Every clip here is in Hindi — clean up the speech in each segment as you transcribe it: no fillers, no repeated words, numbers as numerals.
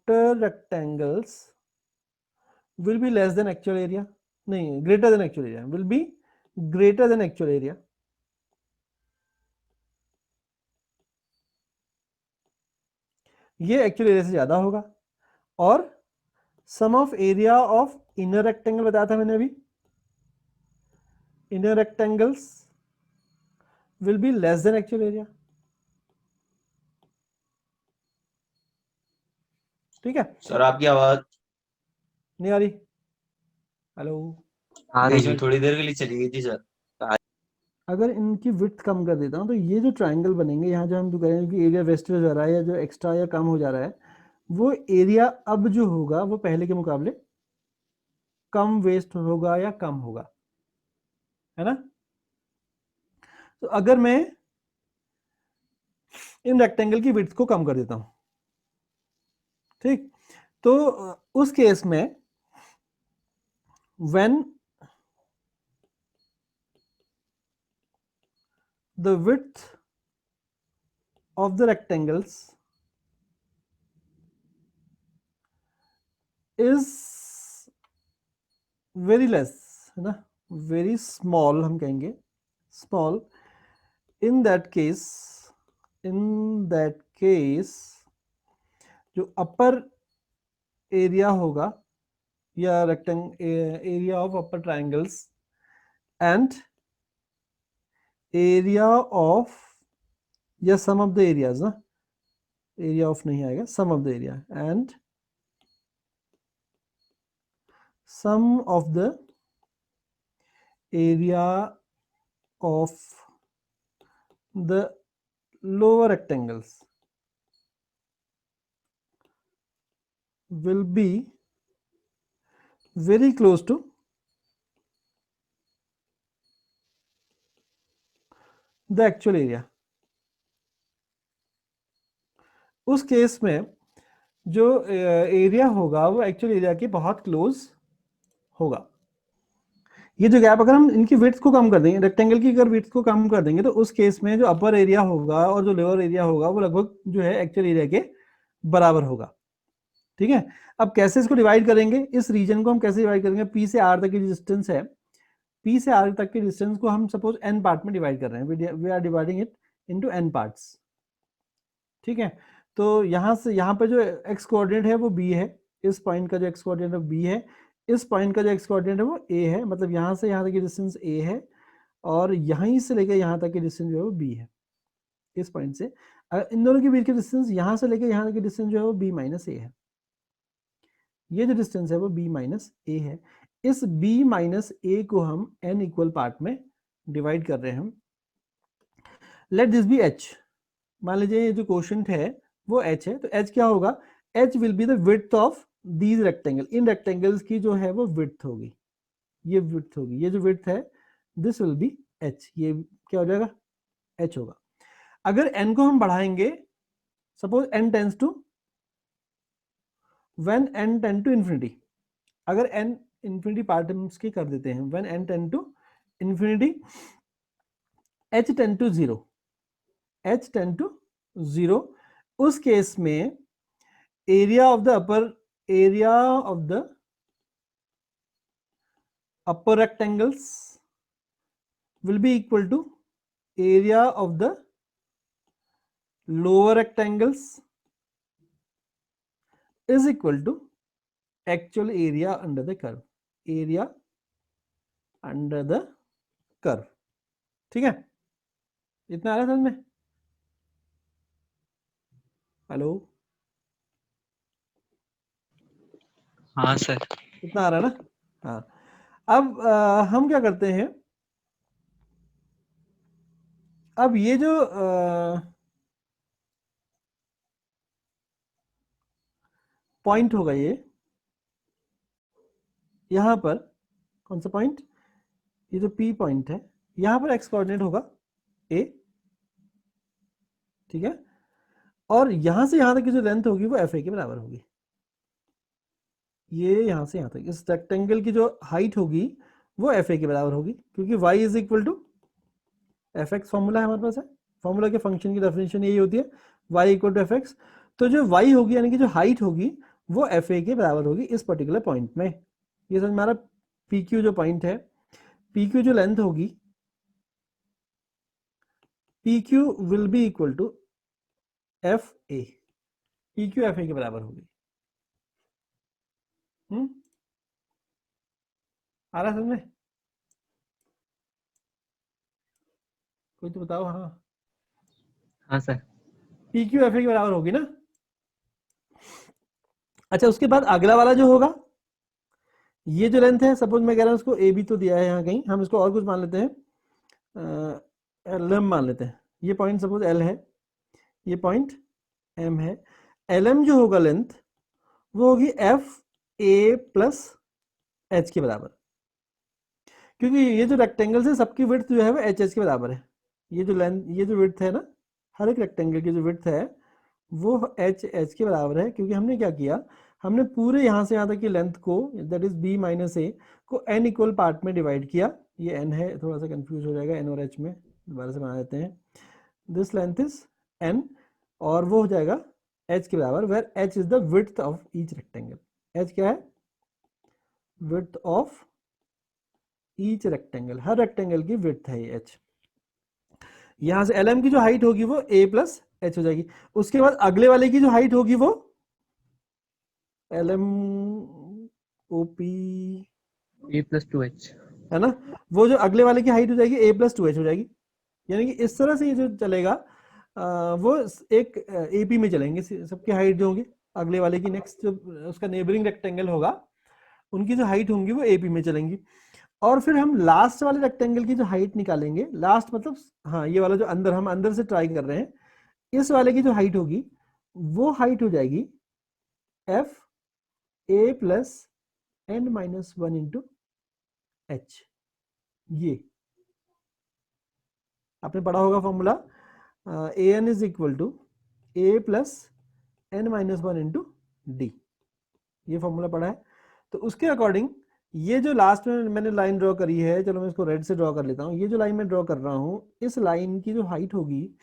outer rectangles will be less than actual area, नहीं greater than actual area, will be greater than actual area. ये एक्चुअल एरिया से ज्यादा होगा. और sum of area of inner rectangle बताया था मैंने अभी, inner rectangles will be less than actual area. ठीक है सर आपकी आवाज नहीं आ रही? हेलो. हाँ बीच सर। में थोड़ी देर के लिए चली गई थी सर. अगर इनकी विड्थ कम कर देता हूँ तो ये जो ट्रायंगल बनेंगे यहाँ जो हम कह रहे हैं कि एरिया वेस्ट हो जा रहा है या जो एक्स्ट्रा या कम हो जा रहा है, वो एरिया अब जो होगा वो पहले के मुकाबले कम वेस्ट होगा या कम होगा, है ना. तो अगर मैं इन रेक्टेंगल की विड्थ को कम कर देता हूं, ठीक, तो उस केस में when the width of the rectangles is very less, है ना, वेरी स्मॉल हम कहेंगे, स्मॉल, इन दैट केस जो अपर एरिया होगा या area of upper triangles and area of या सम ऑफ द एरियाज ना, एरिया ऑफ नहीं आएगा, sum of the area and sum of the area of the lower rectangles will be very close to the actual area. उस केस में जो एरिया होगा वो एक्चुअल एरिया के बहुत क्लोज होगा. ये जो गैप अगर हम इनकी विड्थ को कम कर देंगे, रेक्टेंगल की अगर विड्थ को कम कर देंगे, तो उस केस में जो अपर एरिया होगा और जो लोअर एरिया होगा वो लगभग जो है एक्चुअल एरिया के बराबर होगा. ठीक है. अब कैसे इसको डिवाइड करेंगे, इस रीजन को हम कैसे डिवाइड करेंगे, पी से आर तक की डिस्टेंस है, पी से आर तक के डिस्टेंस को हम सपोज एन पार्ट में डिवाइड कर रहे हैं, we are dividing it into n parts. ठीक है. तो यहां से यहां पे जो एक्स कोऑर्डिनेट है वो बी है, इस पॉइंट का जो एक्स कोऑर्डिनेट है बी है, इस पॉइंट का जो एक्स कोऑर्डिनेट है वो ए है, मतलब यहां से यहां तक की डिस्टेंस ए है और यहीं से लेकर यहां तक की डिस्टेंस जो है वो बी है, इस पॉइंट से. इन दोनों के बीच की डिस्टेंस यहां से लेकर यहां तक की डिस्टेंस जो है वो बी माइनस ए है. ये जो डिस्टेंस है वो b माइनस ए है. इस b माइनस ए को हम n इक्वल पार्ट में डिवाइड कर रहे हैं. Let this be h. मान लीजिए ये जो क्वोशंट है वो h है, तो h क्या होगा, h will be the width of these rectangle. In rectangles की जो है वो विड्थ होगी, ये विड्थ होगी, ये जो विड्थ है दिस विल बी h. ये क्या हो जाएगा, h होगा. अगर n को हम बढ़ाएंगे, suppose n tends to when n tend to infinity, अगर n infinity पार्ट की कर देते हैं, when n tend to infinity, h tend to 0, h tend to 0, उस केस में area of the upper rectangles will be equal to area of the lower rectangles is equal to actual area under the curve, area under the curve. ठीक है, इतना आ रहा है समझ में? हेलो, हाँ सर। इतना आ रहा है ना? हाँ. अब हम क्या करते हैं, अब ये जो पॉइंट होगा, ये यहां पर कौन सा पॉइंट, ये जो P पॉइंट है, यहां पर एक्स कोऑर्डिनेट होगा A. ठीक है. और यहां से यहां तक की जो लेंथ होगी वो FA के बराबर होगी. ये यहां से यहां तक इस रेक्टेंगल की जो हाइट होगी वो FA के बराबर होगी, क्योंकि y is equal to fx formula है हमारे पास है. फॉर्मूला के फंक्शन की डेफिनेशन यही होती है, y इक्वल टू fx. तो जो y होगी यानी कि जो हाइट होगी वो एफ ए के बराबर होगी इस पर्टिकुलर पॉइंट में। ये समझ में आ रहा? पी क्यू जो पॉइंट है, पी क्यू जो लेंथ होगी, P Q will be equal to f a, P Q f a के बराबर होगी। आ रहा समझ में? कोई तो बताओ। हाँ, हाँ sir. P Q f a के बराबर होगी ना। अच्छा, उसके बाद अगला वाला जो होगा, ये जो लेंथ है, सपोज मैं कह रहा हूँ उसको ए बी तो दिया है यहाँ कहीं, हम इसको और कुछ मान लेते हैं, एल एम मान लेते हैं। ये पॉइंट सपोज एल है, ये पॉइंट एम है। एल एम जो होगा लेंथ, वो होगी एफ ए प्लस एच के बराबर, क्योंकि ये जो रेक्टेंगल है सबकी विड्थ जो है वो एच एच के बराबर है। ये जो लेंथ, ये जो विड्थ है ना, हर एक रेक्टेंगल की जो विड्थ है वो एच एच के बराबर है, क्योंकि हमने क्या किया, हमने पूरे यहाँ से यहाँ तक की लेंथ को, दैट इज बी माइनस ए को एन इक्वल पार्ट में डिवाइड किया। ये एन है, थोड़ा सा कंफ्यूज हो जाएगा एन और एच में, दोबारा से बना देते हैं। दिस लेंथ इज एन, और वो हो जाएगा एच के बराबर, where h is the width of each rectangle. H क्या है? विड्थ ऑफ ईच रेक्टेंगल, हर रेक्टेंगल की विड्थ है ये एच। यहां से एल एम की जो हाइट होगी वो ए प्लस एच हो जाएगी। उसके बाद अगले वाले की जो हाइट होगी वो L M O P a plus 2h। है ना, वो जो अगले वाले की हाइट हो जाएगी ए प्लस टू एच हो जाएगी। यानी कि इस तरह से ये जो चलेगा, वो एक एपी में चलेंगे सबकी हाइट जो होगी, अगले वाले की नेक्स्ट जो उसका नेबरिंग रेक्टेंगल होगा उनकी जो हाइट होंगी वो एपी में चलेंगी। और फिर हम लास्ट वाले रेक्टेंगल की जो हाइट निकालेंगे, लास्ट मतलब हाँ ये वाला जो अंदर, हम अंदर से ट्राई कर रहे हैं, इस वाले की जो हाइट होगी वो हाइट हो जाएगी एफ ए plus N minus one into H. ये आपने पढ़ा होगा formula, a n is equal to a plus N minus one into d, ये फॉर्मूला पढ़ा है। तो उसके अकॉर्डिंग ये जो लास्ट में मैंने लाइन ड्रॉ करी है, चलो मैं इसको रेड से ड्रॉ कर लेता हूँ, ये जो लाइन मैं ड्रॉ कर रहा हूँ, इस लाइन की जो हाइट होगी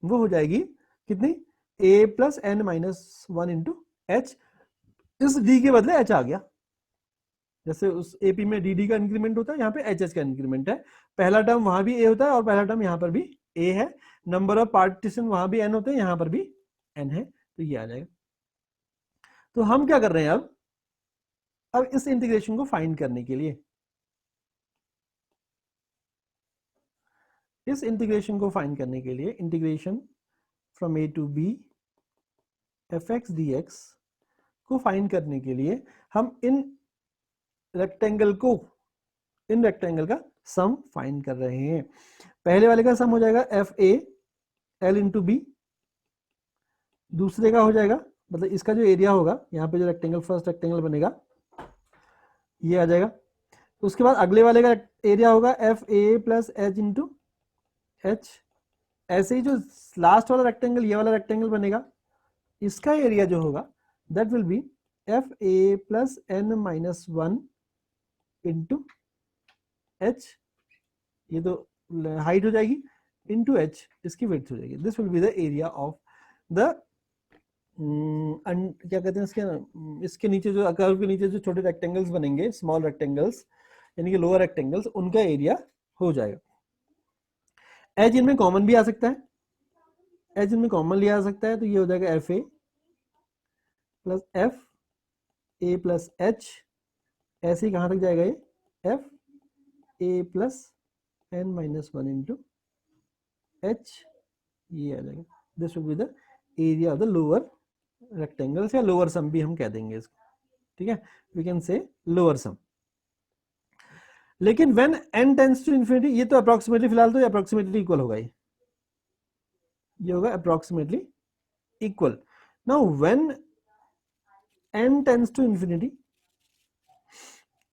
वो हो जाएगी कितनी? A plus N minus one into H. इस डी के बदले एच आ गया, जैसे उस एपी में डी डी का इंक्रीमेंट होता है, यहाँ पे एच एच का इंक्रीमेंट है। पहला टर्म वहां भी ए होता है और पहला टर्म यहाँ पर भी ए है। नंबर ऑफ पार्टीशन वहां भी एन होते हैं, यहाँ पर भी एन है, तो ये आ जाएगा। तो हम क्या कर रहे हैं अब इस इंटीग्रेशन को फाइंड करने के लिए, इस इंटीग्रेशन को फाइंड करने के लिए, integration from a to b f x D x को फाइंड करने के लिए हम इन रेक्टेंगल का सम फाइंड कर रहे हैं। पहले वाले का सम हो जाएगा F a l into b, दूसरे का हो जाएगा, मतलब इसका जो एरिया होगा यहाँ पे जो रेक्टेंगल, फर्स्ट रेक्टेंगल बनेगा ये आ जाएगा। उसके बाद अगले वाले का एरिया होगा F A plus H into H. ऐसे ही जो लास्ट वाला रेक्टेंगल, ये वाला रेक्टेंगल बनेगा, इसका एरिया जो होगा that will be f A plus N minus one into H, ये तो हाइट हो जाएगी, इंटू एच इसकी विड्थ हो जाएगी। This will be the area of the क्या कहते हैं इसके नीचे जो कर्व के नीचे जो छोटे रेक्टेंगल्स बनेंगे, स्मॉल रेक्टेंगल्स यानी कि लोअर रेक्टेंगल्स, उनका एरिया हो जाएगा। एच इनमें कॉमन भी आ सकता है, एच इनमें कॉमन लिया जा सकता है, तो ये हो जाएगा F A plus F A plus H. ऐसे ही कहाँ तक जाएगा ये, एफ ए plus N minus one into H, ये आ जाएगा। This will be the area of the lower rectangles, या लोअर सम भी हम कह देंगे इसको, ठीक है, we can say lower sum. लेकिन when n tends to infinity, ये तो अप्रोक्सीमेटली, फिलहाल तो अप्रोक्सीमेटली इक्वल होगा, ये होगा approximately equal. Now when n tends to infinity,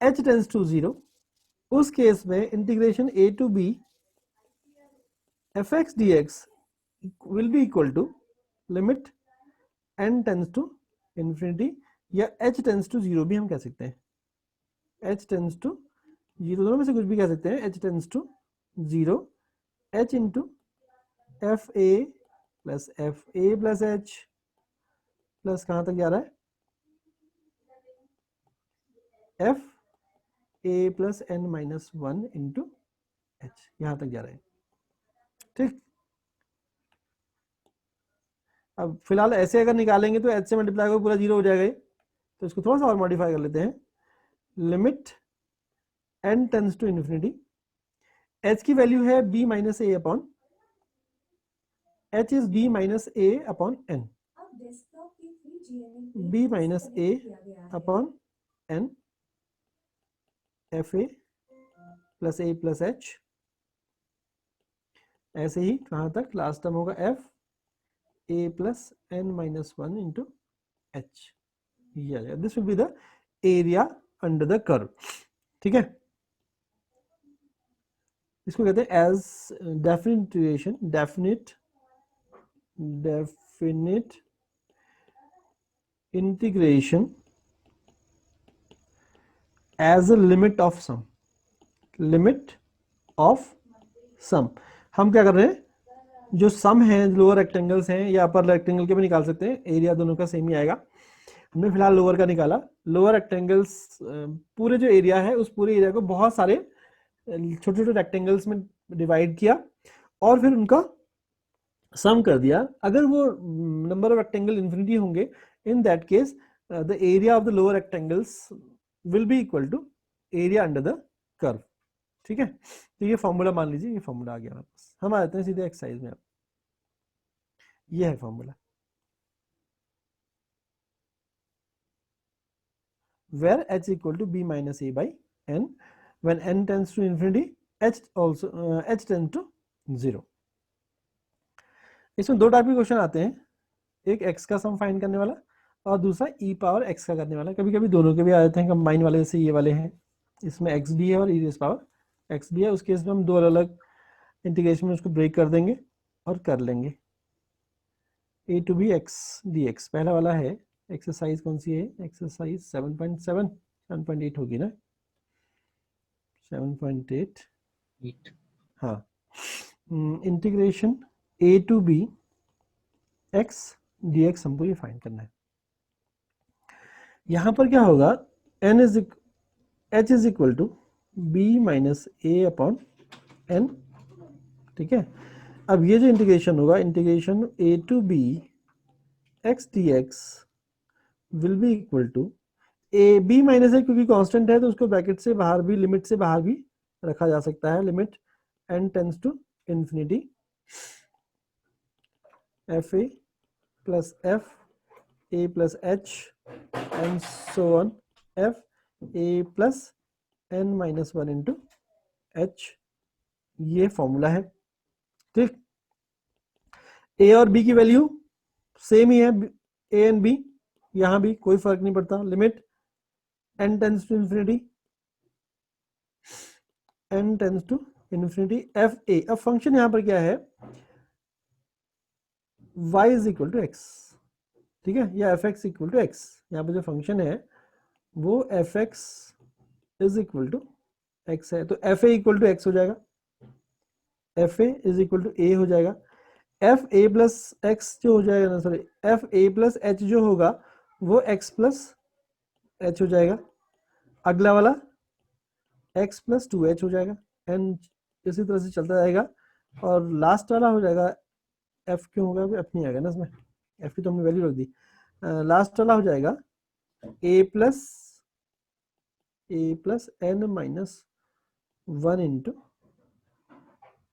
h tends to zero, उस केस में integration a to b F x D x will be equal to limit n tends to infinity, या h टेंड्स टू जीरो भी हम कह सकते हैं, h टेंड्स टू जीरो, दोनों में से कुछ भी कह सकते हैं। h tends to zero, h into f A plus h plus कहां तक जा रहा है एफ ए plus N minus one into h, यहां तक जा रहे हैं। ठीक, अब फिलहाल ऐसे अगर निकालेंगे तो एच से मल्टीप्लाई होगा पूरा जीरो हो जाएगा, तो इसको थोड़ा सा और मॉडिफाई कर लेते हैं। Limit N tends to infinity, h की वैल्यू है b minus a upon, h is b minus a upon n, b minus a upon n F A plus a plus H, ऐसे ही कहां तक लास्ट टर्म होगा F A plus N minus one into H, ये आ जाएगा। This will be the area under the curve. ठीक है, इसको कहते हैं as definite integration as a limit of sum, limit of sum. हम क्या कर रहे हैं, जो सम है लोअर रेक्टेंगल्स हैं या अपर रेक्टेंगल के भी निकाल सकते हैं, एरिया दोनों का सेम ही आएगा। हमने फिलहाल लोअर का निकाला, लोअर रेक्टेंगल्स पूरे जो एरिया है उस पूरे एरिया को बहुत सारे छोटे छोटे रेक्टेंगल्स में डिवाइड किया और फिर उनका सम कर दिया। अगर वो नंबर ऑफ रेक्टेंगल इन्फिनिटी होंगे, in that case the area of the lower rectangles will be equal to area under the curve. ठीक है, तो ये फॉर्मूला मान लीजिए, ये फॉर्मूला आ गया हमारे पास। हम आ जाते हैं सीधे एक्सरसाइज में। अब ये है formula, where h equal to b minus a by n, when n tends to infinity h tends to 0। इसमें दो टाइप के क्वेश्चन आते हैं, एक x का सम फाइंड करने वाला और दूसरा e पावर x का करने वाला। कभी कभी दोनों के भी आ जाते हैं कंबाइन वाले, जैसे ये वाले हैं, इसमें x भी है और e पावर x भी है। उस केस में हम दो अलग अलग इंटीग्रेशन में उसको ब्रेक कर देंगे और कर लेंगे a to b x dx। पहला वाला है एक्सरसाइज, कौन सी है, एक्सरसाइज 7.7 7.8 होगी ना, 7.8, हाँ। Integration a to b x dx हमको ये फाइंड करना है। यहां पर क्या होगा, n is h is equal to b minus a upon n। ठीक है, अब ये जो इंटीग्रेशन होगा, integration a to b x dx will be equal to A B minus A, क्योंकि कांस्टेंट है तो उसको ब्रैकेट से बाहर भी, लिमिट से बाहर भी रखा जा सकता है। Limit N tends to infinity F A plus F A plus H and so on f A plus N minus one into H, ये फॉर्मूला है। ठीक, ए और बी की वैल्यू सेम ही है, ए एंड बी, यहां भी कोई फर्क नहीं पड़ता। Limit n tends to infinity, n tends to infinity F A. अब फंक्शन यहां पर क्या है, y is equal to X. ठीक है, या F X equal to X. यहाँ पर जो फंक्शन है वो F X is equal to X है, तो F A equal to X हो जाएगा, F A is equal to A हो जाएगा। एफ ए प्लस एक्स जो हो जाएगा ना, sorry, F A plus H जो होगा वो x प्लस एच हो जाएगा। अगला वाला x प्लस टू एच हो जाएगा, एंड इसी तरह से चलता जाएगा। और लास्ट वाला हो जाएगा, f क्यों होगा, अभी f नहीं आएगा ना इसमें, f की तो हमने वैल्यू रख दी। लास्ट वाला हो जाएगा a plus N minus one into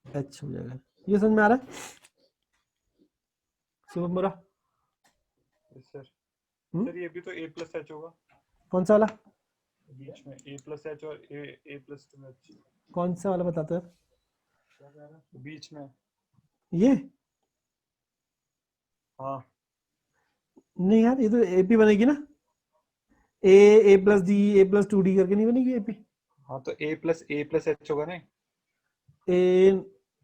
h हो जाएगा। ये समझ में आ रहा है शुभम बोरा? सर सर ये भी तो a प्लस एच होगा। कौन सा वाला? बीच में a प्लस एच और a प्लस टू एच। कौन सा वाला बताते हैं? बीच में ये? हाँ नहीं यार, ये तो एपी बनेगी ना, ए प्लस डी, ए प्लस टू डी करके नहीं बनेगी एपी। हाँ तो a प्लस एच होगा ना। ए,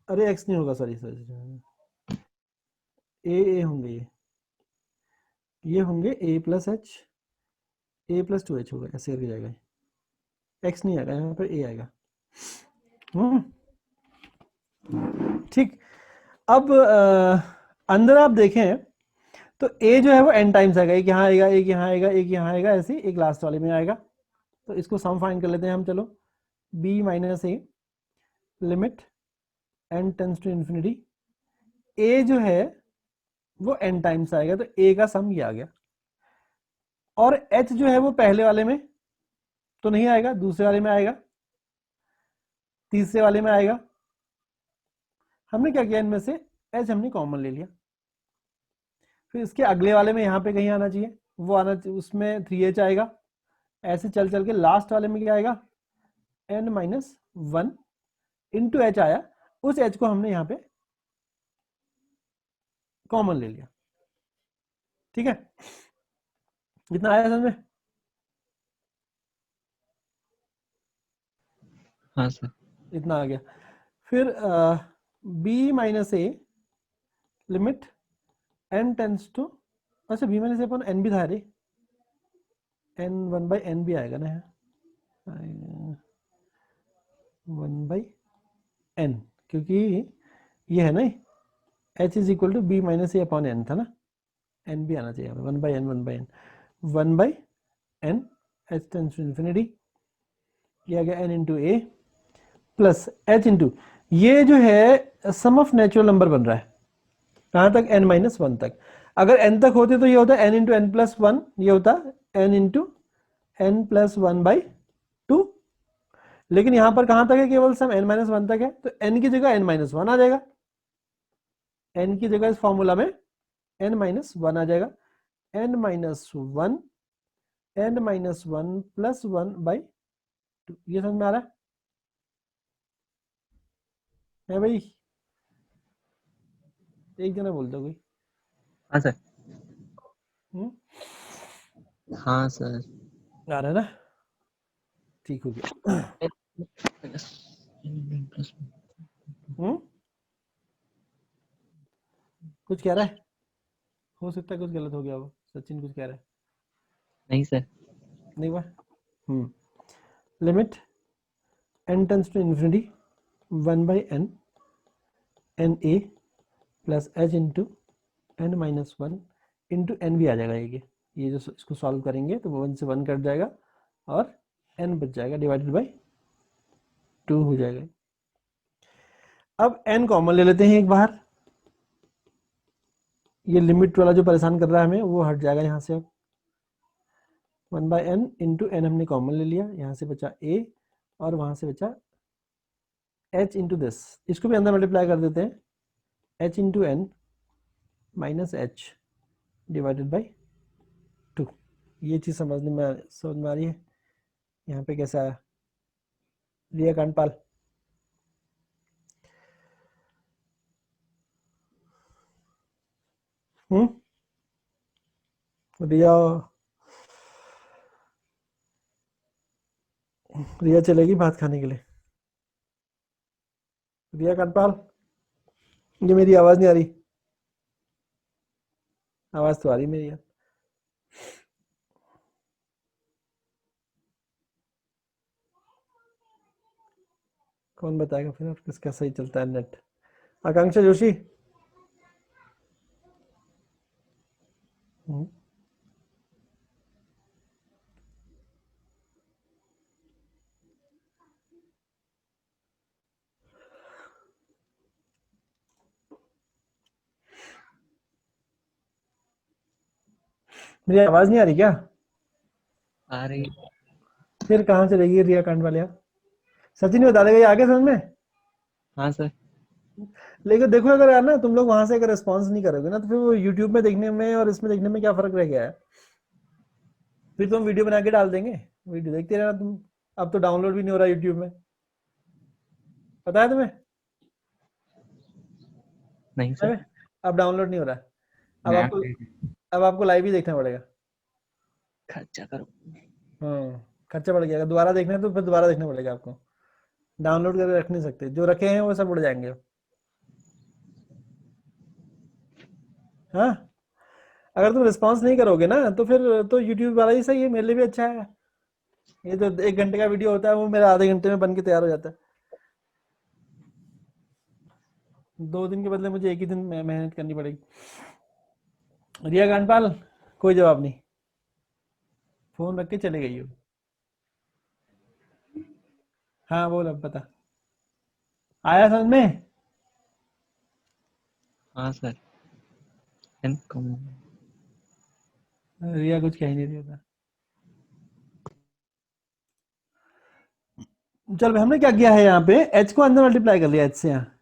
अरे एक्स नहीं होगा, सॉरी ए होंगे, ये होंगे ए प्लस एच, ए प्लस टू एच होगा, ऐसे करके जाएगा। एक्स नहीं आएगा यहाँ पर, ए आएगा। ठीक, अब अंदर आप देखें तो ए जो है वो एन टाइम्स आएगा, एक यहाँ आएगा, एक यहाँ आएगा, एक यहाँ आएगा, ऐसे एक लास्ट वाले में आएगा। तो इसको सम फाइंड कर लेते हैं हम, चलो। b minus A limit n tends to infinity, a जो है वो n टाइम्स आएगा, तो a का सम ये आ गया। और h जो है वो पहले वाले में तो नहीं आएगा, दूसरे वाले में आएगा, तीसरे वाले में आएगा। हमने क्या किया, इनमें से h हमने कॉमन ले लिया। फिर इसके अगले वाले में यहाँ पे कहीं आना चाहिए, वो आना चाहिए, उसमें 3h आएगा। ऐसे चल चल के लास्ट वाले में क्या आएगा, n माइनस 1 इंटू एच आया। उस h को हमने यहाँ पे कॉमन ले लिया। ठीक है, इतना आया समझ में? हाँ सर। इतना आ गया। फिर b minus A limit n tends to, अच्छा b minus a upon n भी था रे, n 1/n भी आएगा ना, 1/n, क्योंकि ये है ना h is equal to b minus a upon n था ना, n भी आना चाहिए 1/n 1/n 1/n h tends to infinity, ये आ गया n इंटू ए प्लस h इंटू, ये जो है सम ऑफ नेचुरल नंबर बन रहा है कहाँ तक, n माइनस 1 तक। अगर n तक होते तो ये होता n इंटू n प्लस 1, ये होता n इंटू n प्लस 1/2, लेकिन यहां पर कहां तक है, केवल सम n माइनस 1 तक है, तो n की जगह n माइनस 1 आ जाएगा। n की जगह इस फॉर्मूला में n माइनस 1 आ जाएगा, n minus 1 n minus 1 plus 1/2। ये समझ में आ रहा है भाई? एक जना बोलता कोई। हाँ सर। हम्म, हाँ सर। आ रहा है ना, ठीक हो गया। कुछ कह रहा है, हो सकता है कुछ गलत हो गया हो। सचिन कुछ कह रहा है? नहीं सर। नहीं हुआ। Limit n tends to infinity 1/n n a plus h into n minus 1 into n भी आ जाएगा। ये जो इसको सॉल्व करेंगे तो 1 से 1 कट जाएगा और n बच जाएगा, डिवाइडेड बाय 2 हो जाएगा। अब n कॉमन ले लेते हैं एक बाहर, ये लिमिट वाला जो परेशान कर रहा है हमें वो हट जाएगा यहाँ से। अब 1/n इंटू n हमने कॉमन ले लिया, यहाँ से बचा a और वहाँ से बचा h इंटू दिस, इसको भी अंदर मल्टीप्लाई कर देते हैं, h into n minus h divided by 2। ये चीज़ समझ में आ रही है? यहाँ पे कैसा आया रिया कांडपाल? रिया, रिया चलेगी भात खाने के लिए? रिया कांडपाल, ये मेरी आवाज नहीं आ रही? आवाज तो आ रही मेरी यार। कौन बताएगा फिर और किसका सही चलता है नेट? आकांक्षा जोशी। मेरी आवाज नहीं आ रही क्या? आ रही। फिर कहाँ चलेगी रिया कांडपाल यार? सचिन बता देगा, ये आगे समझ में? हाँ सर। लेकिन देखो अगर यार ना तुम लोग वहां से अगर रिस्पॉन्स नहीं करोगे ना तो फिर वो यूट्यूब में देखने में और इसमें देखने में क्या फर्क रह गया है? फिर तुम वीडियो बना के डाल देंगे, वीडियो देखते रहना तुम। अब तो डाउनलोड भी नहीं हो रहा यूट्यूब में, पता है तुम्हें? नहीं सर। अब डाउनलोड नहीं हो रहा है, अब आपको लाइव ही देखना पड़ेगा। खर्चा करो। हाँ, खर्चा बढ़ गया। दोबारा देखना है तो फिर दोबारा देखना पड़ेगा आपको, डाउनलोड करके रख नहीं सकते, जो रखे हैं वो सब उड़ जाएंगे। हाँ, अगर तुम रिस्पॉन्स नहीं करोगे ना तो फिर तो यूट्यूब वाला ही सही है, मेरे लिए भी अच्छा है। ये तो 1 घंटे का वीडियो होता है, वो मेरा आधे घंटे में बन के तैयार हो जाता है। 2 दिन के बदले मुझे एक ही दिन मेहनत करनी पड़ेगी। रिया कांडपाल कोई जवाब नहीं, फोन रख के चले गई हो। हाँ बोल, अब बता, आया समझ में? हाँ सर, n कॉमन। रिया कुछ कह ही नहीं रही था। चल भाई, हमने क्या किया है यहाँ पे, h को अंदर मल्टीप्लाई कर लिया, h से यहाँ,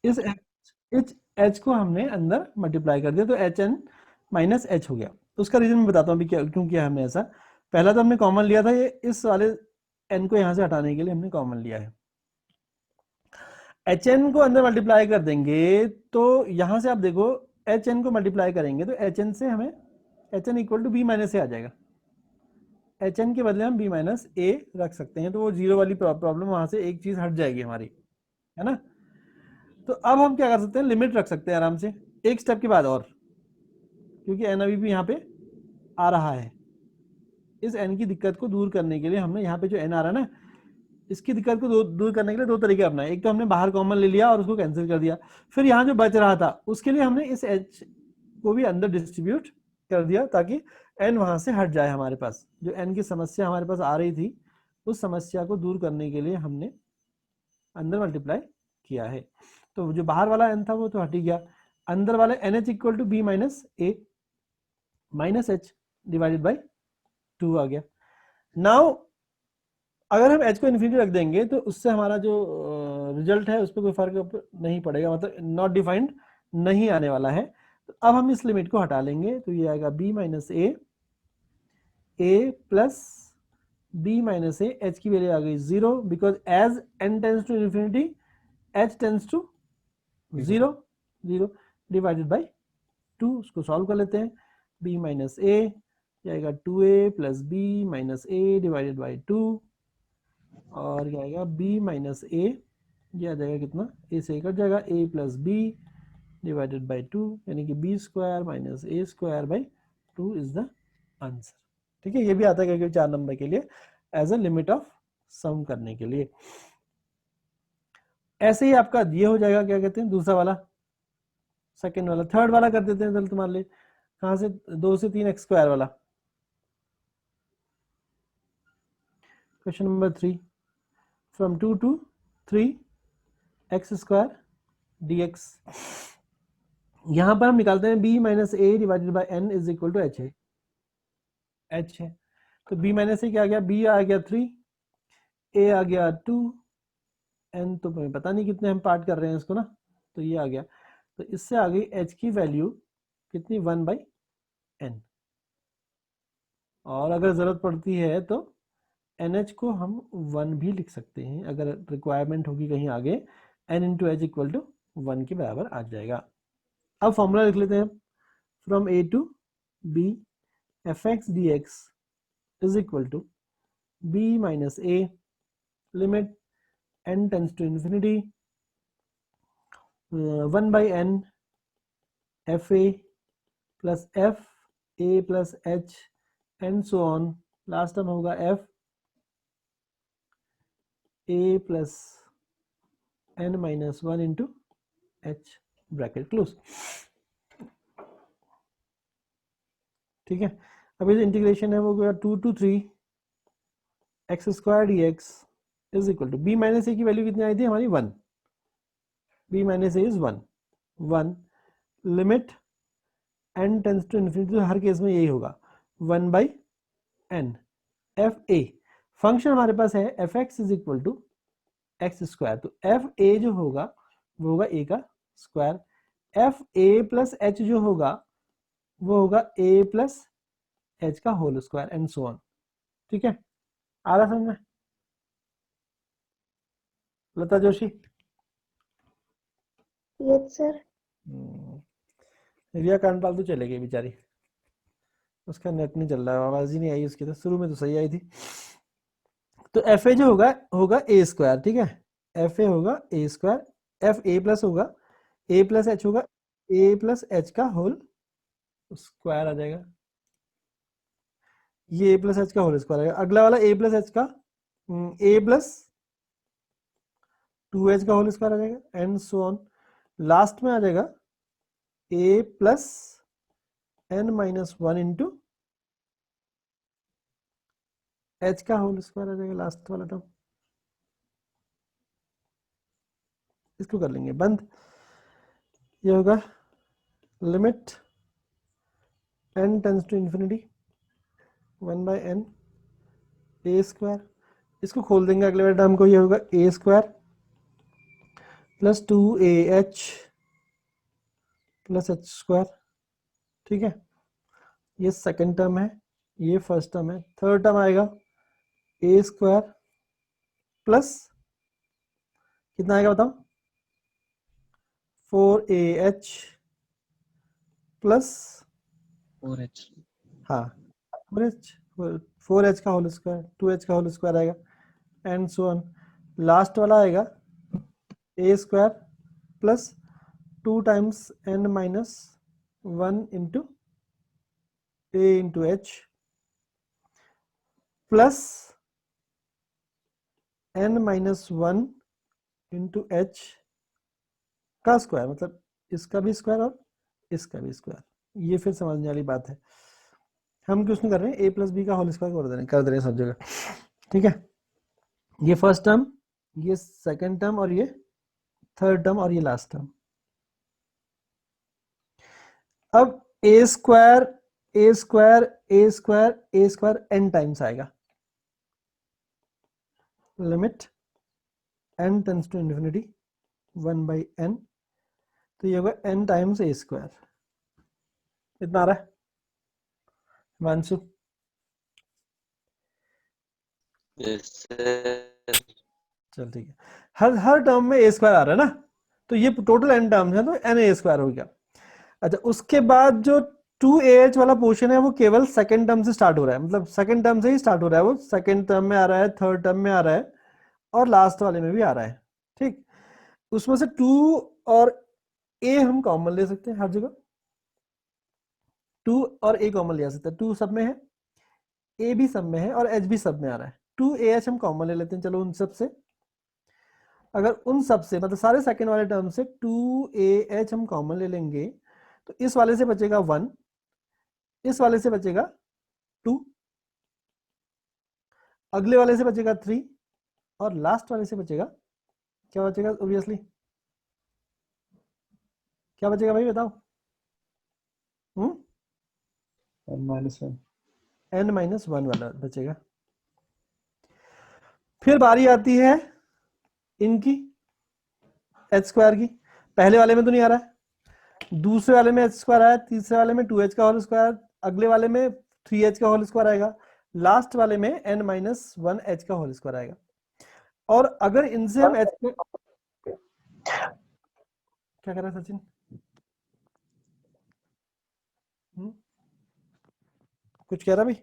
इस h को हमने अंदर मल्टीप्लाई कर दिया, तो एच एन माइनस एच हो गया। उसका रीजन मैं बताता हूँ अभी क्यों किया हमने ऐसा। पहला तो हमने कॉमन लिया था, ये इस वाले n को यहाँ से हटाने के लिए हमने कॉमन लिया है। एच एन को अंदर मल्टीप्लाई कर देंगे तो यहाँ से आप देखो, एच एन को मल्टीप्लाई करेंगे तो एच एन से हमें H N equal to B minus A आ जाएगा। एच एन के बदले हम बी माइनस ए रख सकते हैं, तो वो जीरो वाली प्रॉब्लम वहां से एक चीज हट जाएगी हमारी, है ना। तो अब हम क्या कर सकते हैं, लिमिट रख सकते हैं आराम से, एक स्टेप के बाद और, क्योंकि एन अभी भी यहाँ पे आ रहा है। इस एन की दिक्कत को दूर करने के लिए हमने यहाँ पे जो एन आ रहा है ना, इसकी दिक्कत को दूर करने के लिए दो तरीके अपनाए। एक तो हमने बाहर कॉमन ले लिया और उसको कैंसिल कर दिया, फिर यहाँ जो बच रहा था उसके लिए हमने इस एच को भी अंदर डिस्ट्रीब्यूट कर दिया, ताकि एन वहां से हट जाए। हमारे पास जो एन की समस्या हमारे पास आ रही थी, उस समस्या को दूर करने के लिए हमने अंदर मल्टीप्लाई किया है। तो जो बाहर वाला एन था वो तो हट ही गया, अंदर वाला n h equal to B minus a minus h divided by 2 आ गया। नाउ अगर हम h को इन्फिनिटी रख देंगे तो उससे हमारा जो रिजल्ट है उस पर कोई फर्क नहीं पड़ेगा, मतलब नॉट डिफाइंड नहीं आने वाला है। तो अब हम इस लिमिट को हटा लेंगे, तो ये आएगा b minus a plus b minus a, h की वैल्यू आ गई 0, because as n tends to infinity h tends to 0 divided by 2। उसको सॉल्व कर लेते हैं, b माइनस ए जाएगा 2a plus b minus a divided by 2, और क्या आएगा b माइनस ए, ये आ जाएगा कितना, a से कट जाएगा, a plus b divided by 2, यानी कि b square minus a square by 2 is the answer. ठीक है, ये भी आता है क्योंकि 4 नंबर के लिए एज अ लिमिट ऑफ सम करने के लिए। ऐसे ही आपका ये हो जाएगा, क्या कहते हैं, दूसरा वाला, सेकेंड वाला, थर्ड वाला कर देते हैं चल तुम्हारे लिए। कहां से, 2 से 3 एक्स स्क्वायर वाला, question number 3, from 2 to 3 x square dx। यहां पर हम निकालते हैं b minus a divided by n is equal to h है, एच है। तो b माइनस ए क्या आ गया, b आ गया 3, a आ गया 2, n तो पता नहीं कितने हम पार्ट कर रहे हैं इसको ना, तो ये आ गया। तो इससे आ गई h की वैल्यू कितनी, 1 बाई एन। और अगर जरूरत पड़ती है तो NH को हम 1 भी लिख सकते हैं, अगर रिक्वायरमेंट होगी कहीं आगे, n into h equal to 1 के बराबर आ जाएगा। अब फॉर्मूला लिख लेते हैं, from a to b F x D X is equal to b minus A limit n tends to infinity 1 by N F A plus F A plus H and so on, last term होगा F A plus N minus 1 into H bracket close. ठीक है, अब ये इंटीग्रेशन है वो गया 2 to 3 x square D X is equal to B minus A की वैल्यू कितनी आई थी हमारी, 1, B minus A is 1 limit N tends to infinity, तो हर केस में यही होगा 1 by N F A. Function हमारे पास है F X is equal to X square, तो एफ ए जो होगा वो होगा ए का स्क्वायर, एफ ए प्लस एच जो होगा वो होगा ए प्लस एच का whole square and so on. ठीक है, आ रहा समझ में? Lata Joshi, yes sir. रिया कांडपाल तो चले गई बेचारी, उसका नेट नहीं चल रहा है, आवाज ही नहीं आई उसकी, तो शुरू में तो सही आई थी। तो एफ ए जो होगा होगा ए स्क्वायर, ठीक है, एफ ए होगा A square, F A plus होगा ए प्लस एच होगा ए प्लस एच का होल स्क्वायर आ जाएगा, ये ए प्लस एच का होल स्क्वायर आएगा। अगला वाला ए प्लस एच का ए प्लस 2h का होल स्क्वायर आ जाएगा एंड सो ऑन। लास्ट में आ जाएगा a plus N minus 1 into H का होल स्क्वायर आ जाएगा, लास्ट वाला टर्म। इसको कर लेंगे बंद। ये होगा limit n tends to infinity 1/n A square, इसको खोल देंगे अगले वाले टर्म को, ये होगा A square plus 2ah plus H square. ठीक है, ये सेकंड टर्म है, ये फर्स्ट टर्म है। थर्ड टर्म आएगा ए स्क्वायर प्लस कितना आएगा बताओ, 4ah प्लस 4h। हाँ 4h का होल स्क्वायर, 2h का होल स्क्वायर आएगा एंड सो ऑन। लास्ट वाला आएगा A square plus 2 times n minus 1 into A into H plus n minus 1 into H का स्क्वायर, मतलब इसका भी स्क्वायर और इसका भी स्क्वायर। ये फिर समझने वाली बात है, हम क्वेश्चन कर रहे हैं ए प्लस बी का होल स्क्वायर कर दे रहे हैं सब जगह। ठीक है, ये फर्स्ट टर्म, ये सेकंड टर्म और ये थर्ड टर्म और ये लास्ट टर्म। अब A square A square A square A square n times आएगा, limit n tends to infinity 1/n, तो ये होगा n टाइम्स ए स्क्वायर। इतना आ रहा है हिमांशु? चल ठीक है, हर टर्म में ए स्क्वायर आ रहा है ना, तो ये टोटल n टर्म्स है तो n ए स्क्वायर हो गया। अच्छा, उसके बाद जो 2ah वाला पोर्शन है वो केवल सेकंड टर्म से स्टार्ट हो रहा है, मतलब सेकंड टर्म से ही स्टार्ट हो रहा है, वो सेकंड टर्म में आ रहा है, थर्ड टर्म में आ रहा है और लास्ट वाले में भी आ रहा है। ठीक, उसमें से 2 और a हम कॉमन ले सकते हैं हर जगह, 2 और a कॉमन ले सकते हैं, 2 सब में है, a भी सब में है और h भी सब में आ रहा है। 2ah हम कॉमन ले लेते हैं, चलो उन सब से, अगर उन सब से मतलब सारे सेकंड वाले टर्म से 2ah हम कॉमन ले लेंगे तो इस वाले से बचेगा 1, इस वाले से बचेगा 2, अगले वाले से बचेगा 3 और लास्ट वाले से बचेगा, क्या बचेगा ऑब्वियसली, क्या बचेगा भाई बताओ? n-1 वाला बचेगा। फिर बारी आती है इनकी h स्क्वायर की, पहले वाले में तो नहीं आ रहा है, दूसरे वाले में h स्क्वायर आया, तीसरे वाले में 2h का होल स्क्वायर, अगले वाले में 3h का होल स्क्वायर आएगा, लास्ट वाले में n-1h का होल स्क्वायर आएगा। और अगर इनसे हम h को क्या कर रहा है सचिन? कुछ कह रहा भाई?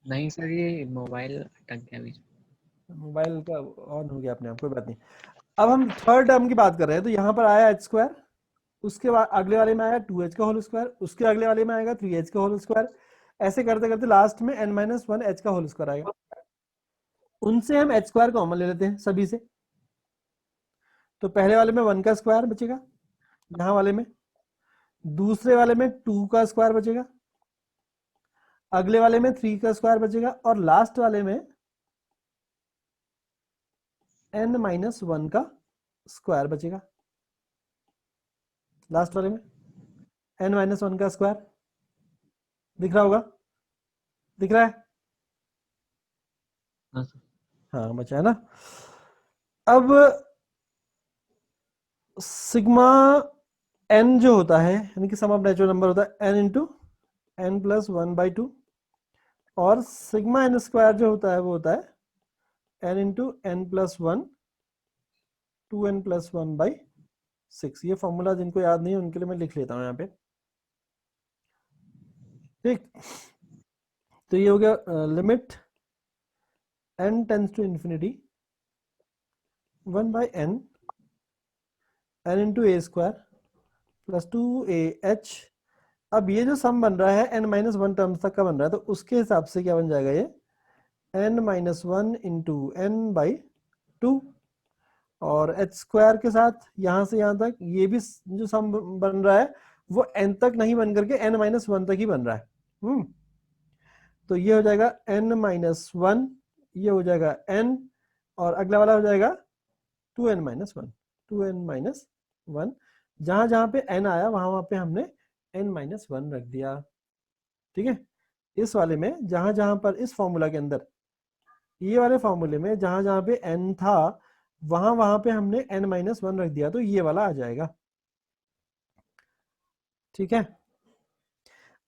नहीं सर, ये मोबाइल अटक गया बीच में। मोबाइल का ऑन हो गया अपने आप, कोई बात नहीं। अब हम थर्ड टर्म की बात कर रहे हैं, तो यहाँ पर आया h स्क्वायर, उसके बाद अगले वाले में आया 2h का होल स्क्वायर, उसके अगले वाले में आएगा 3h का होल स्क्वायर, ऐसे करते करते लास्ट में n-1h का होल स्क्वायर आएगा। उनसे हम h स्क्वायर कॉमन ले लेते हैं सभी से, तो पहले वाले में 1 का स्क्वायर बचेगा, यहाँ वाले में, दूसरे वाले में 2 का स्क्वायर बचेगा, अगले वाले में 3 का स्क्वायर बचेगा और लास्ट वाले में n-1 का स्क्वायर बचेगा। लास्ट वाले में n-1 का स्क्वायर दिख रहा होगा, दिख रहा है? हाँ सर। हाँ बचा है ना। अब सिग्मा n जो होता है, यानी कि सम ऑफ नेचुरल नंबर होता है n इंटू n प्लस 1/2, और सिग्मा n स्क्वायर जो होता है वो होता है n into n plus 1 2n plus 1/6। ये फॉर्मूला जिनको याद नहीं है उनके लिए मैं लिख लेता हूँ यहाँ पे। ठीक, तो ये हो गया limit n tends to infinity 1/n n into A square plus 2ah। अब ये जो सम बन रहा है n-1 टर्म्स तक का बन रहा है, तो उसके हिसाब से क्या बन जाएगा, ये n-1 इंटू n/2 और h स्क्वायर के साथ यहां से यहां तक ये भी जो सम बन रहा है वो n तक नहीं बन करके n-1 तक ही बन रहा है। तो ये हो जाएगा n-1, ये हो जाएगा n और अगला वाला हो जाएगा 2n minus one, 2n minus one. जहां जहां पे n आया वहां वहां पे हमने n माइनस वन रख दिया। ठीक है, इस वाले में जहां जहां पर इस फॉर्मूला के अंदर, ये वाले फॉर्मूले में जहां जहां पे n था वहां वहां पे हमने n माइनस वन रख दिया, तो ये वाला आ जाएगा। ठीक है,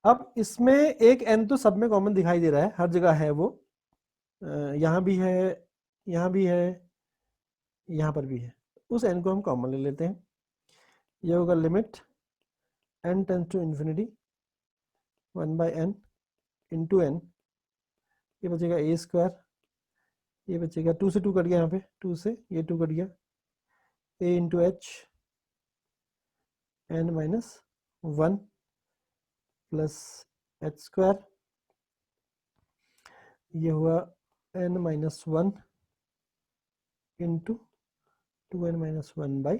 अब इसमें एक n तो सब में कॉमन दिखाई दे रहा है, हर जगह है वो, यहाँ भी है, यहाँ भी है, यहाँ पर भी है। उस n को हम कॉमन ले लेते हैं। ये होगा limit n tends to infinity 1/n into n, ये बचेगा a स्क्वायर, ये बचेगा 2 से 2 कट गया, यहाँ पे 2 से ये 2 कट गया, a into H n minus one plus H square, ये हुआ n minus one into 2n minus one by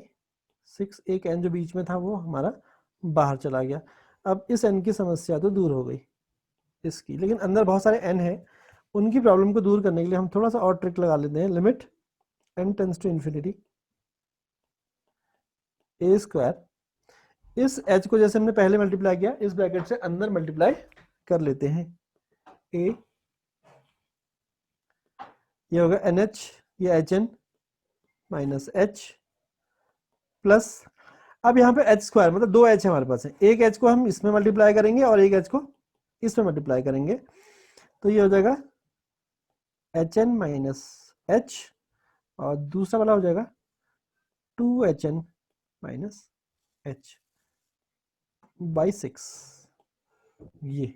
6। एक n जो बीच में था वो हमारा बाहर चला गया। अब इस n की समस्या तो दूर हो गई इसकी, लेकिन अंदर बहुत सारे n है, उनकी प्रॉब्लम को दूर करने के लिए हम थोड़ा सा और ट्रिक लगा लेते हैं। Limit n tends to infinity a square, इस h को जैसे हमने पहले मल्टीप्लाई किया, इस ब्रैकेट से अंदर मल्टीप्लाई कर लेते हैं। a, ये होगा nh, ये hn माइनस h प्लस, अब यहाँ पे h स्क्वायर मतलब दो h हमारे पास है, एक h को हम इसमें मल्टीप्लाई करेंगे और एक h को इसमें मल्टीप्लाई करेंगे, तो ये हो जाएगा hn माइनस h, और दूसरा वाला हो जाएगा 2hn माइनस h बाई 6। ये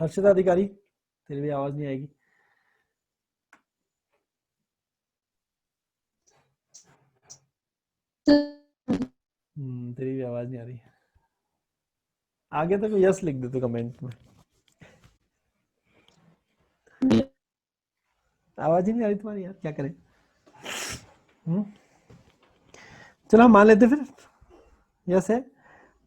हर्षिता अधिकारी, तेरी भी आवाज नहीं आएगी। तेरी भी आवाज नहीं आ रही। आगे तक यस लिख दे तो कमेंट में। आवाज ही नहीं आ रही तुम्हारी यार, क्या करें। चलो हम मान लेते फिर यस है।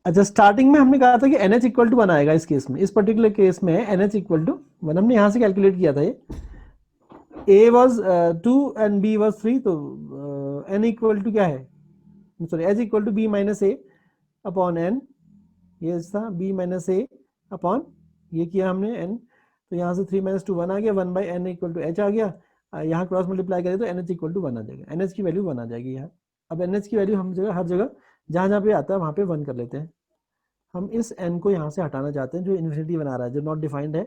अच्छा, स्टार्टिंग में हमने कहा था कि NH इक्वल टू वन आएगा इस केस में, इस पर्टिकुलर केस में NH इक्वल टू वन, हमने यहाँ से कैलकुलेट किया था। ये A was 2 and B was 3, तो N इक्वल टू क्या है, sorry H equal to B minus A upon N, ये था B माइनस A अपॉन, ये किया हमने N, तो यहाँ से 3 माइनस 2 1 आ गया, 1/n इक्वल टू H आ गया। यहाँ क्रॉस मल्टीप्लाई करें तो NH इक्वल टू 1 आ जाएगा, NH की वैल्यू 1 आ जाएगी यहाँ। अब NH की वैल्यू हम जगह हर जगह जहाँ जहाँ पे आता है वहाँ पे 1 कर लेते हैं। हम इस n को यहाँ से हटाना चाहते हैं जो इन्फिनिटी बना रहा है, जो नॉट डिफाइंड है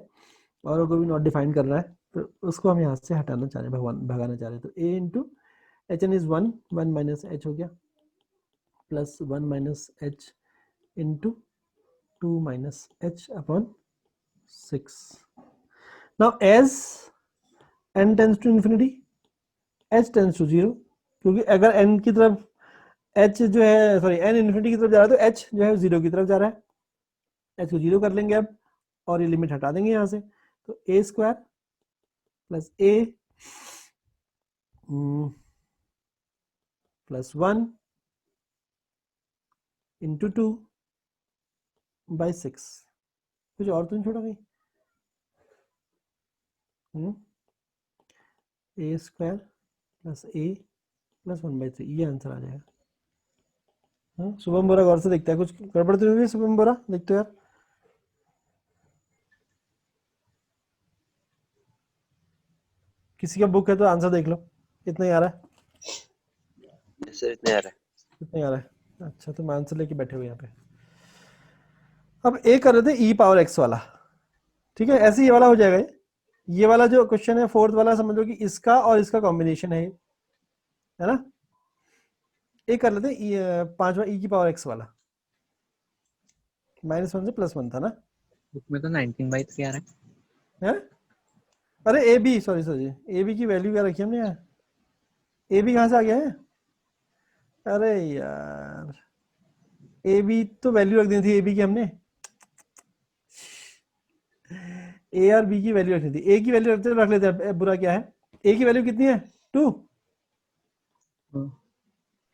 और को भी नॉट डिफाइंड कर रहा है, तो उसको हम यहाँ से हटाना चाह रहे हैं, भगाना चाह रहे हैं। तो a into H N is 1, 1 minus h हो गया, plus 1 minus h into 2 minus h upon 6। Now as n tends to infinity h tends to 0, क्योंकि अगर n की तरफ h जो है, सॉरी n इन्फिनिटी की तरफ जा रहा है तो h जो है 0 की तरफ जा रहा है, h को 0 कर लेंगे अब, और ये लिमिट हटा देंगे यहाँ से, तो a square plus a plus 1 into 2 by 6। कुछ और तो नहीं छोड़ा कहीं, a square plus a plus 1/3, ये आंसर आ जाएगा। शुभम बोरा गौर से देखता है, कुछ गड़बड़ तो नहीं हुई शुभम बोरा, देखते हो यार। किसी का बुक है तो आंसर देख लो, कितना ही आ रहा है सर, इतने आ रहा है, कितना ही आ रहा है। अच्छा, तुम आंसर लेके बैठे हो यहाँ पे। अब ए कर रहे थे e पावर x वाला, ठीक है, ऐसे ये वाला हो जाएगा। ये वाला जो क्वेश्चन है फोर्थ वाला, समझ लो कि इसका और इसका कॉम्बिनेशन है ना। ए कर लेते पांचवा e की पावर x वाला, -1 से +1 था ना, बुक में तो 19/3 आ रहा है? अरे A B, sorry A B की वैल्यू क्या रखी हमने यहाँ, ए बी कहाँ से आ गया है? अरे यार, ए बी तो वैल्यू रख दी थी ए बी की हमने, ए और बी की वैल्यू रखनी थी, ए की वैल्यू रख लेते हैं, बुरा क्या है। ए की वैल्यू कितनी है, 2। है।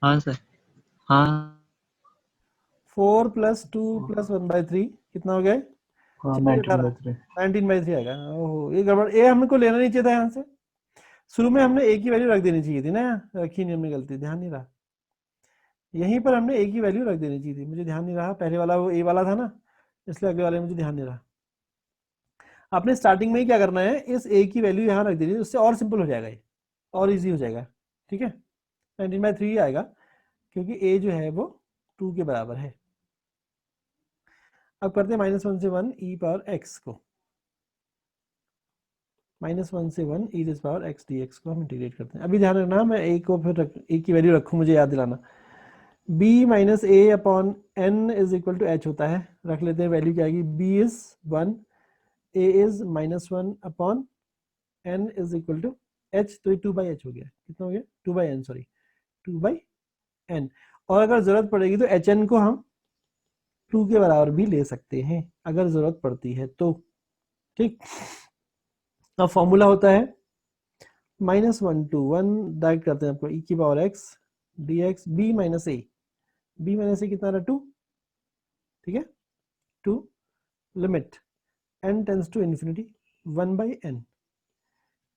हाँ सर, हाँ 4 + 2 + 1/3 कितना हो गया, हाँ कितना 19 दिखा रहा बाई है? 3। 19/3 आएगा। ओहो, ये गड़बड़, ए हमको लेना नहीं चाहिए था यहाँ से। शुरू में हमने ए की वैल्यू रख देनी चाहिए थी ना, रखी नहीं हमने, गलती, ध्यान नहीं रहा। यहीं पर हमने ए की वैल्यू रख देनी चाहिए थी, मुझे ध्यान नहीं रहा। पहले वाला वो ए वाला था ना, इसलिए अगले वाले में मुझे ध्यान नहीं रहा। आपने स्टार्टिंग में ही क्या करना है, इस ए की वैल्यू यहाँ रख देनी है, उससे और सिंपल हो जाएगा ये, और इजी हो जाएगा। ठीक है, 19/3 आएगा, क्योंकि ए जो है वो 2 के बराबर है। अब करते हैं -1 से 1 e पावर x को, -1 से 1 e raise power x dx को हम इंटीग्रेट करते हैं। अभी ध्यान रखना, मैं a को फिर a की वैल्यू रखूँ, मुझे याद दिलाना। b minus a upon n is equal to h होता है, रख लेते हैं, वैल्यू क्या आएगी, b is 1, a is -1 upon n is equal to h, तो ये 2/h हो गया। कितना हो गया, 2/n, सॉरी 2/n। और अगर जरूरत पड़ेगी तो hn को हम 2 के बराबर भी ले सकते हैं अगर जरूरत पड़ती है तो। ठीक, अब फॉर्मूला होता है -1 to 1, डायरेक्ट करते हैं आपको, e की power x dx, b minus A, कितना रहा, 2। ठीक है, 2, limit n tends to infinity 1/n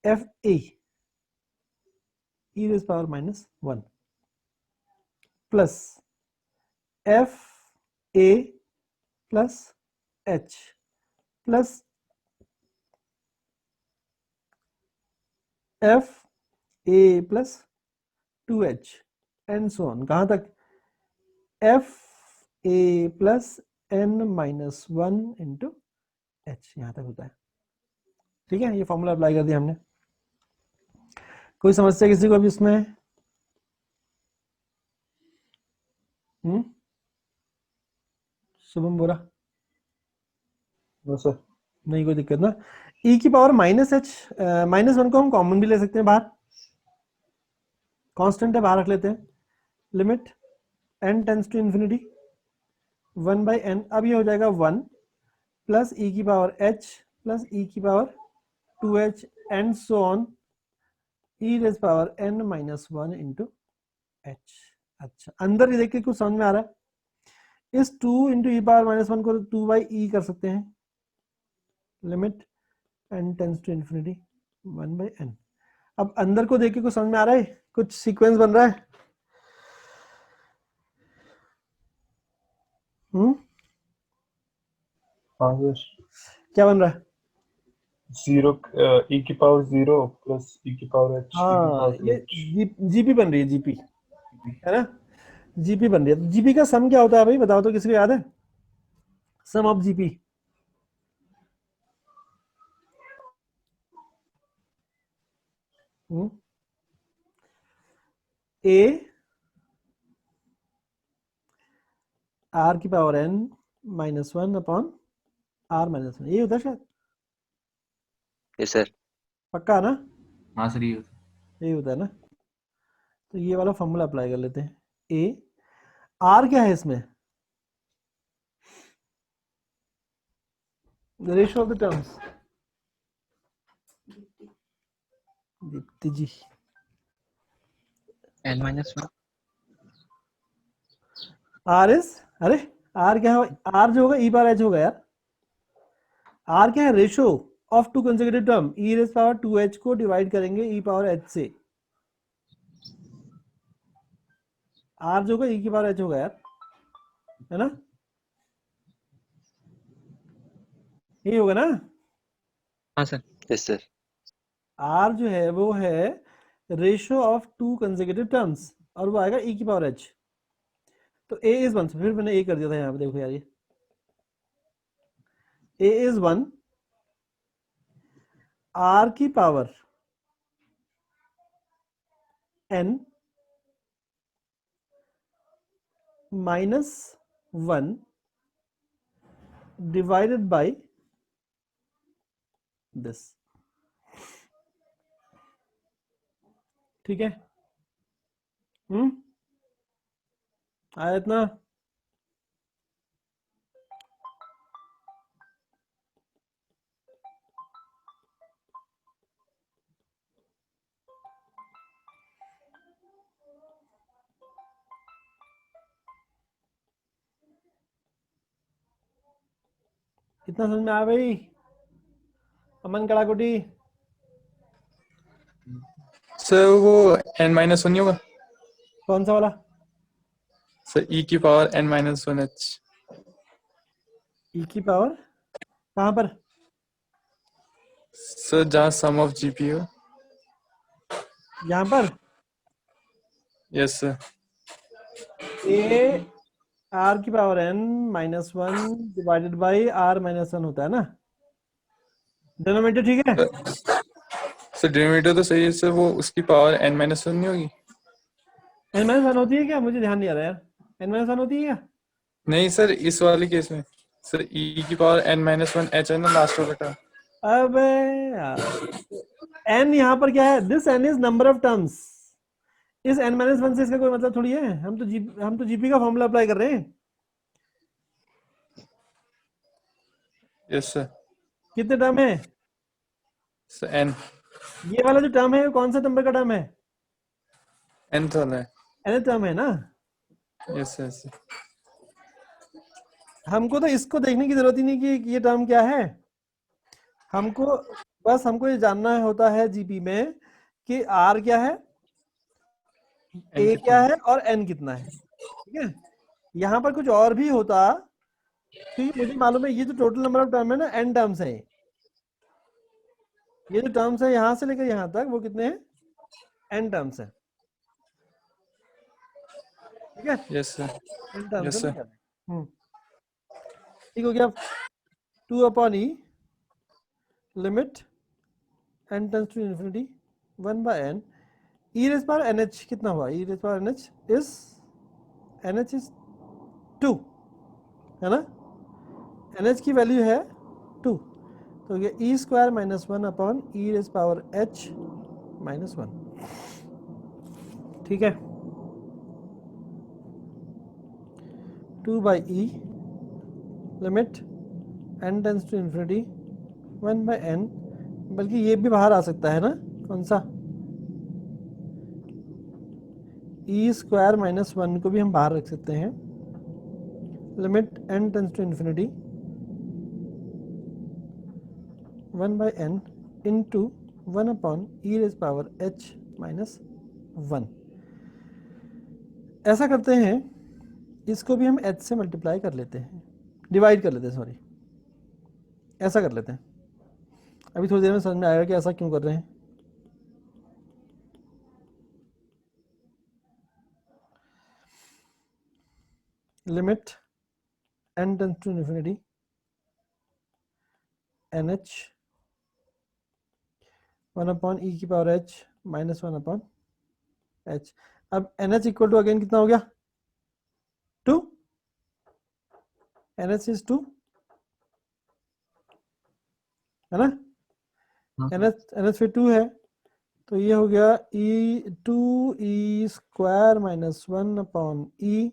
f a e raise power -1 plus f a plus h plus f a plus 2h and so on. कहाँ तक, f a plus n minus 1 into h, यहाँ तक होता है। ठीक है, ये फॉर्मूला अप्लाई कर दिया हमने। कोई समस्या किसी को अभी इसमें? शुभम बोला नो सर। नहीं, कोई दिक्कत ना। e की पावर -h, -1 को हम कॉमन भी ले सकते हैं बाहर, कांस्टेंट है, बाहर रख लेते हैं। Limit n tends to infinity 1/n, अब ये हो जाएगा 1 प्लस e की पावर h प्लस e की power 2h and so on e raise power n minus 1 into h। अच्छा, अंदर ये देखिए कुछ समझ में आ रहा है, इस 2 इंटू ई पावर -1 को 2/e कर सकते हैं। Limit n tends to infinity 1/n। अब अंदर को देख के कुछ समझ में आ रहा है, कुछ सीक्वेंस बन रहा है? हाँ सर। क्या बन रहा है? 0 e की पावर 0 प्लस e की पावर h, e की हाँ, पावर ये 2h। जीपी बन रही है, जीपी है ना, जीपी बन रही है। तो जीपी का सम क्या होता है भाई, बताओ तो, किसी को याद है? सम ऑफ जीपी, ए आर की पावर n -1 अपॉन आर -1, ये होता है शायद, यस सर। पक्का ना? हाँ सर, ये यही होता है ना। तो ये वाला फॉर्मूला अप्लाई कर लेते हैं। ए आर क्या है इसमें, the ratio of the terms, Deepti ji, L-1 R is, अरे आर क्या है, आर जो होगा ई पावर एच होगा यार। आर क्या है, ratio of to consecutive term, E rays power 2h को डिवाइड करेंगे ई पावर h से। आर जो होगा ई की पावर h होगा यार, है ना, यही होगा ना। हाँ सर। Yes sir. आर जो है वो है ratio of to consecutive terms, और वो आएगा ई की पावर h। तो a इज 1, फिर मैंने a कर दिया था यहाँ पे, देखो यार, ये a इज 1, r की power n -1 divided by this. ठीक है, आया इतना? इतना समझ में आ भाई? अमन कड़ाकोटी, सर वो n-1 नहीं होगा कौन सा वाला? सर, e की पावर n-1h। ई की पावर कहाँ पर? सर जहाँ सम ऑफ जीपी हो। यहाँ पर यस सर। ए आर की power n-1 divided by r-1 होता है ना? डिनोमिनेटर ठीक है? सर डिनोमिनेटर तो सही है सर, वो उसकी पावर n-1 नहीं होगी? n-1 होती है क्या? मुझे ध्यान नहीं आ रहा यार, n-1 होती है क्या? नहीं सर, इस वाले केस में सर e की पावर n-1h है ना लास्ट में बेटा। अबे यार, n यहाँ पर क्या है? This n is number of terms. इस n-1 से इसका कोई मतलब थोड़ी है। हम तो जीपी का फॉर्मूला अप्लाई कर रहे हैं। Yes sir. कितने टर्म है? सर n ये वाला जो टर्म है वो कौन सा नंबर का टर्म है? nth वाला है। n टर्म है ना? Yes yes. हमको तो इसको देखने की जरूरत ही नहीं कि ये टर्म क्या है। हमको ये जानना होता है जीपी में कि r क्या है, a क्या है और n कितना है। ठीक है, यहाँ पर कुछ और भी होता, क्योंकि मुझे मालूम है ये जो टोटल नंबर ऑफ टर्म है ना, n टर्म्स है। ये जो टर्म्स है यहाँ से लेकर यहाँ तक वो कितने हैं? n टर्म्स है। ठीक है, yes sir. n terms yes है। सर। ठीक हो गया। 2/e limit n tends to infinity 1/n e raise power nh कितना हुआ? e raise power nh is 2 है ना? nh की वैल्यू है 2, तो ये e square minus 1 upon e raise power h minus 1। ठीक है, 2/e limit n tends to infinity 1/n, बल्कि ये भी बाहर आ सकता है ना, कौन सा? e स्क्वायर माइनस 1 को भी हम बाहर रख सकते हैं। Limit n tends to infinity 1/n into 1 upon e raise power h minus 1। ऐसा करते हैं, इसको भी हम h से मल्टीप्लाई कर लेते हैं, डिवाइड कर लेते हैं, सॉरी ऐसा कर लेते हैं। अभी थोड़ी देर में समझ में आएगा कि ऐसा क्यों कर रहे हैं। Limit n tends to infinity nh 1 upon e की power h minus 1 upon h। अब nh इक्वल टू अगेन कितना हो गया? 2। nh इज 2 है ना? nh फिर 2 है, तो ये हो गया e square minus 1 upon e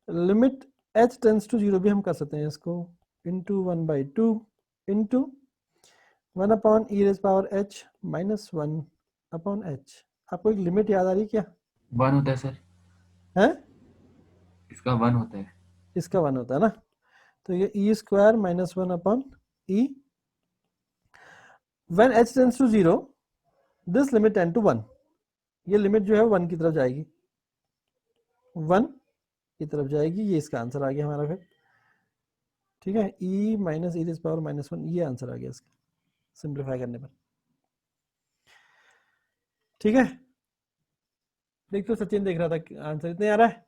limit h tends to 0 भी हम कर सकते हैं इसको, into 1/2 into 1 upon e raise power h minus 1 upon h। आपको एक लिमिट याद आ रही है क्या? 1 होता है सर, है? इसका 1 होता है। इसका 1 होता है ना, तो ये e square minus 1 upon e when h tends to 0 this limit tend to 1। ये लिमिट जो है 1 की तरफ जाएगी, 1 की तरफ जाएगी। ये इसका आंसर आ गया हमारा फिर। ठीक है, e minus e raise power minus 1, ये आंसर आ गया इसका सिंप्लीफाई करने पर। ठीक है, देख तो सचिन देख रहा था, आंसर इतना आ रहा है,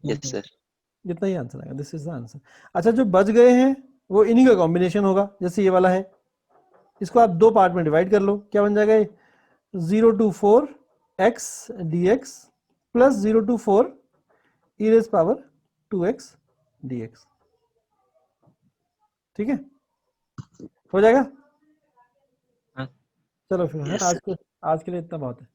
यस सर। जितना ही आंसर आएगा, दिस इज द आंसर। अच्छा, जो बच गए हैं वो इन्हीं का कॉम्बिनेशन होगा, जैसे ये वाला है, इसको आप दो पार्ट में डिवाइड कर लो, क्या बन जाएगा? 0 to 4 x dx plus 0 to 4 e raise power 2x dx। ठीक है, हो जाएगा? हाँ। चलो फिर, Yes, आज के लिए इतना बहुत है।